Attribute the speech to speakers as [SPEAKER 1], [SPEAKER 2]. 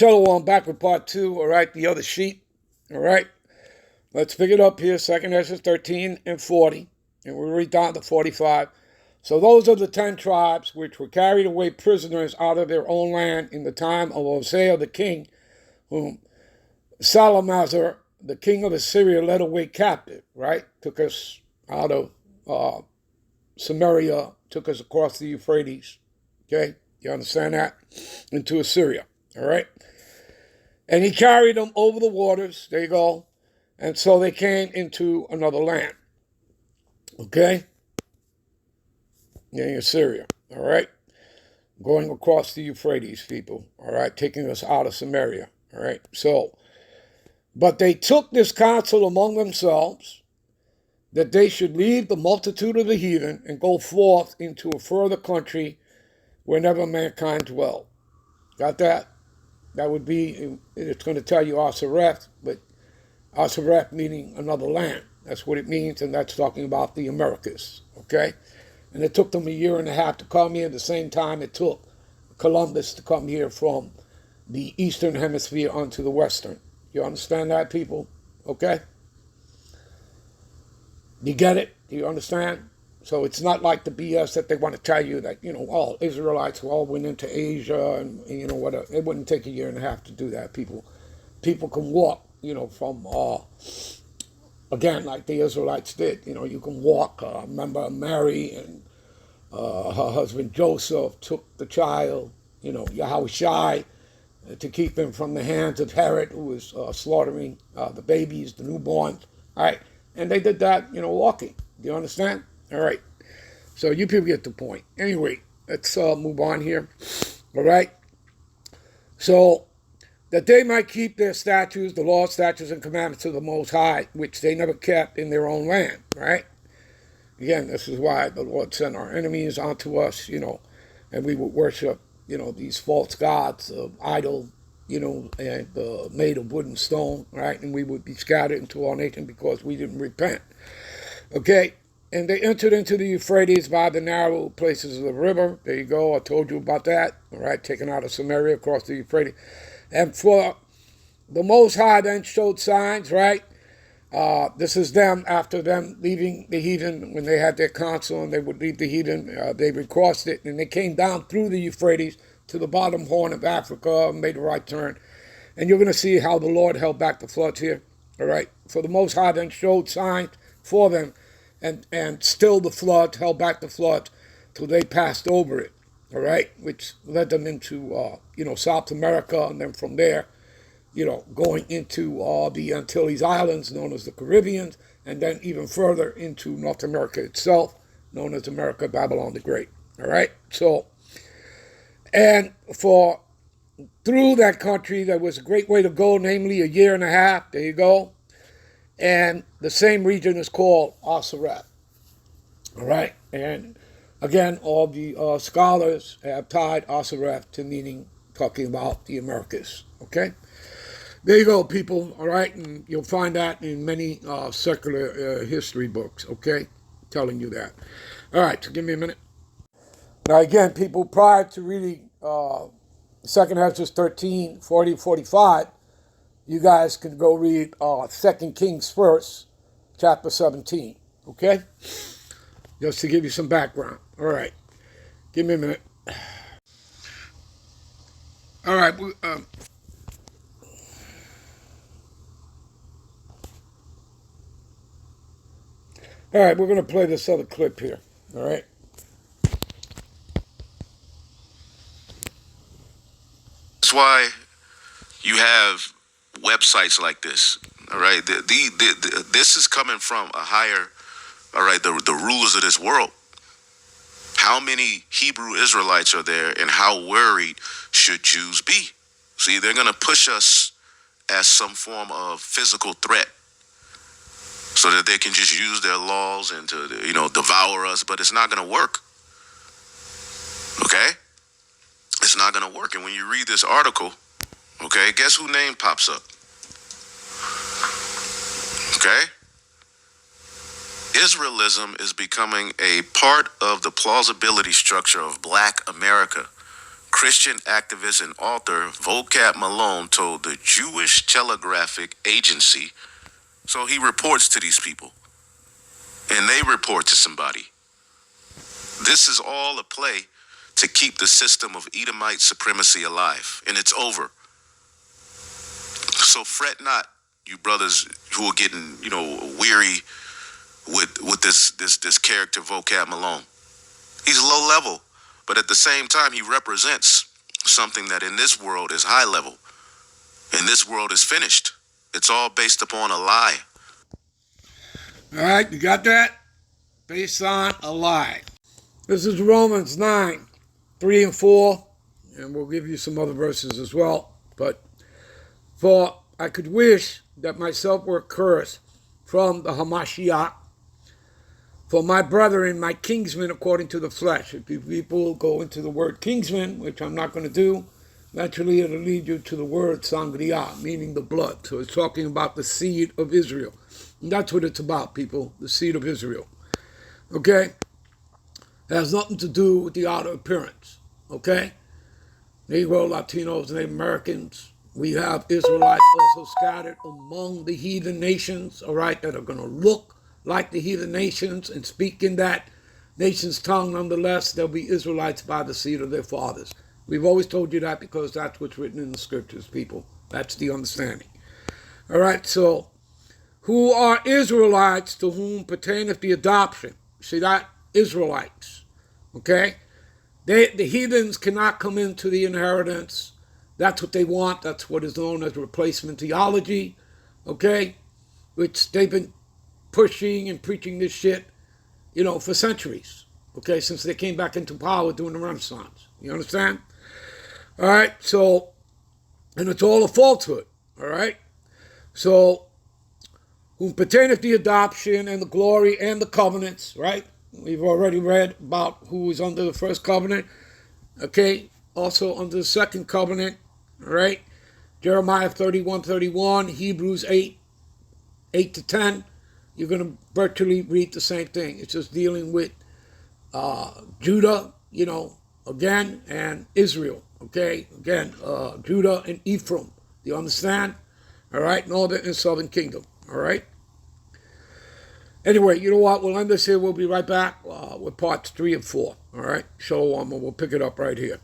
[SPEAKER 1] Shalom, back with part 2, all right, the other sheet, all right. Let's pick it up here, 2nd Ezra 13 and 40, and we'll read down to 45. So those are the 10 tribes which were carried away prisoners out of their own land in the time of Hosea the king, whom Salamazar, the king of Assyria, led away captive, right? Took us out of Samaria, took us across the Euphrates, okay? You understand that? Into Assyria, all right? And he carried them over the waters. There you go. And so they came into another land. Okay? In Assyria. All right? Going across the Euphrates, people. All right? Taking us out of Samaria. All right? So, but they took this counsel among themselves that they should leave the multitude of the heathen and go forth into a further country wherever mankind dwell. Got that? That would be, it's going to tell you Asareth, but Asareth meaning another land. That's what it means, and that's talking about the Americas, okay? And it took them a year and a half to come here, the same time it took Columbus to come here from the eastern hemisphere onto the western. You understand that, people? Okay? You get it? Do you understand? So it's not like the BS that they want to tell you that, all Israelites all went into Asia and whatever. It wouldn't take a year and a half to do that, people. People can walk, from, again, like the Israelites did. You can walk. Remember Mary and her husband Joseph took the child, Yahushai, to keep him from the hands of Herod, who was slaughtering the babies, the newborns. All right. And they did that, walking. Do you understand? All right. So you people get the point. Anyway, let's move on here. All right. So that they might keep their statutes, the laws, statutes, and commandments of the Most High, which they never kept in their own land. Right. Again, this is why the Lord sent our enemies onto us, and we would worship, these false gods of idol, and made of wood and stone, right? And we would be scattered into all nations because we didn't repent. Okay? And they entered into the Euphrates by the narrow places of the river. There you go. I told you about that. All right? Taken out of Samaria across the Euphrates. And for the Most High then showed signs, right? This is them after them leaving the heathen when they had their council and they would leave the heathen. They recrossed it and they came down through the Euphrates to the bottom horn of Africa and made a right turn. And you're going to see how the Lord held back the floods here. All right. For the Most High then showed signs for them and still the flood, held back the flood till they passed over it. All right. Which led them into, South America and then from there, going into the Antilles Islands, known as the Caribbean, and then even further into North America itself, known as America, Babylon the Great. All right? So, and through that country, there was a great way to go, namely a year and a half. There you go. And the same region is called Asareth. All right? And again, all the scholars have tied Asareth to meaning, talking about the Americas. Okay? There you go, people, all right? And you'll find that in many secular history books, okay? Telling you that. All right, so give me a minute. Now, again, people, prior to reading 2nd Ezra 13, 40, 45, you guys can go read 2 Kings first, chapter 17, okay? Just to give you some background. All right, give me a minute. All right, we're going to play this other clip here, all right?
[SPEAKER 2] That's why you have websites like this, all right? This is coming from a higher, all right, the rulers of this world. How many Hebrew Israelites are there and how worried should Jews be? See, they're going to push us as some form of physical threat so that they can just use their laws and to, devour us, but it's not going to work. Okay? It's not going to work. And when you read this article, okay, guess whose name pops up? Okay? Israelism is becoming a part of the plausibility structure of Black America. Christian activist and author Vocab Malone told the Jewish Telegraphic Agency. So he reports to these people, and they report to somebody. This is all a play to keep the system of Edomite supremacy alive, and it's over. So fret not, you brothers who are getting, weary with this character Vocab Malone. He's low level, but at the same time, he represents something that in this world is high level. In this world is finished. It's all based upon a lie.
[SPEAKER 1] All right, you got that? Based on a lie. This is Romans 9, 3 and 4, and we'll give you some other verses as well. But for I could wish that myself were cursed from the Hamashiach, for my brethren, my kinsmen according to the flesh. If people go into the word kinsman, which I'm not going to do, eventually it'll lead you to the word sangria, meaning the blood. So it's talking about the seed of Israel. And that's what it's about, people, the seed of Israel. Okay? It has nothing to do with the outer appearance. Okay? Negro, Latinos, Native Americans. We have Israelites also scattered among the heathen nations, all right, that are going to look like the heathen nations and speak in that nation's tongue. Nonetheless, they'll be Israelites by the seed of their fathers. We've always told you that because that's what's written in the scriptures, people. That's the understanding. All right, so who are Israelites to whom pertaineth the adoption? See that? Israelites. Okay? The heathens cannot come into the inheritance. That's what they want. That's what is known as replacement theology. Okay? Which they've been pushing and preaching this shit, for centuries. Okay? Since they came back into power during the Renaissance. You understand? All right? So, and it's all a falsehood. All right? So, whom pertaineth the adoption and the glory and the covenants, right? We've already read about who is under the first covenant. Okay, also under the second covenant, all right? Jeremiah 31:31, Hebrews 8 to 10. You're going to virtually read the same thing. It's just dealing with Judah, again, and Israel, okay? Again, Judah and Ephraim. Do you understand? All right, northern and southern kingdom, all right? Anyway, you know what? We'll end this here. We'll be right back with parts 3 and 4. All right? Shalom, and we'll pick it up right here.